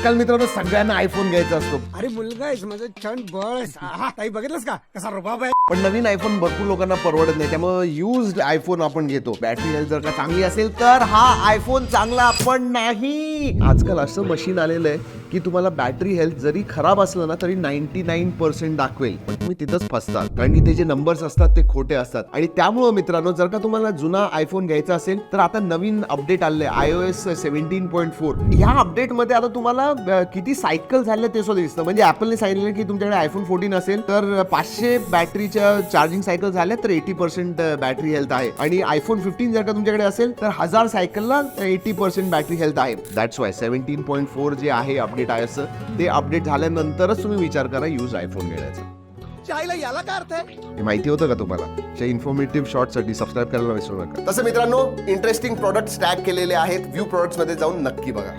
आजकाल मित्रांनो सगळ्यांना आयफोन घ्यायचा असतो. अरे मुलगा आहेस माझं छान बळ आहेस. काही बघितलंस का कसा रुबाब आहे. पण नवीन आयफोन भरपूर लोकांना परवडत नाही, त्यामुळे युज्ड आयफोन आपण घेतो. बॅटरी हेल्थ जर का चांगली असेल तर हा आयफोन चांगला पण नाही. आजकाल असं मशीन आलेलं आहे की तुम्हाला बॅटरी हेल्थ जरी खराब असलं ना तरी 99% दाखवेल, पण तुम्ही तिथंच फसतात, कारण की ते जे नंबर्स असतात ते खोटे असतात. आणि त्यामुळे मित्रांनो जर का तुम्हाला जुना आयफोन घ्यायचा असेल तर आता नवीन अपडेट आले iOS 17.4. ह्या अपडेट मध्ये आता तुम्हाला किती सायकल झाले ते सुद्धा दिसतं. म्हणजे ऍपलने सांगितलं की तुमच्याकडे आयफोन 14 असेल तर 500 बॅटरीच्या चार्जिंग सायकल झाल्या तर 80% बॅटरी हेल्थ आहे. आणि आयफोन 15 जर का तुमच्याकडे असेल तर 1000 सायकलला 80% बॅटरी हेल्थ आहे. दॅट्स वाय 17.4 जे आहे अपडेट आहे असं, ते अपडेट झाल्यानंतरच तुम्ही विचार करा यूज आयफोन घेण्याचा. चायला याला काय अर्थ आहे. हे माहिती होतं का तुम्हाला? त्या इन्फॉर्मेटिव्ह शॉर्टसाठी सबस्क्राईब करायला विसरू नका. तसं मित्रांनो इंटरेस्टिंग प्रोडक्ट्स टॅग केलेले आहेत. व्ह्यू प्रोडक्ट्स मध्ये जाऊन नक्की बघा.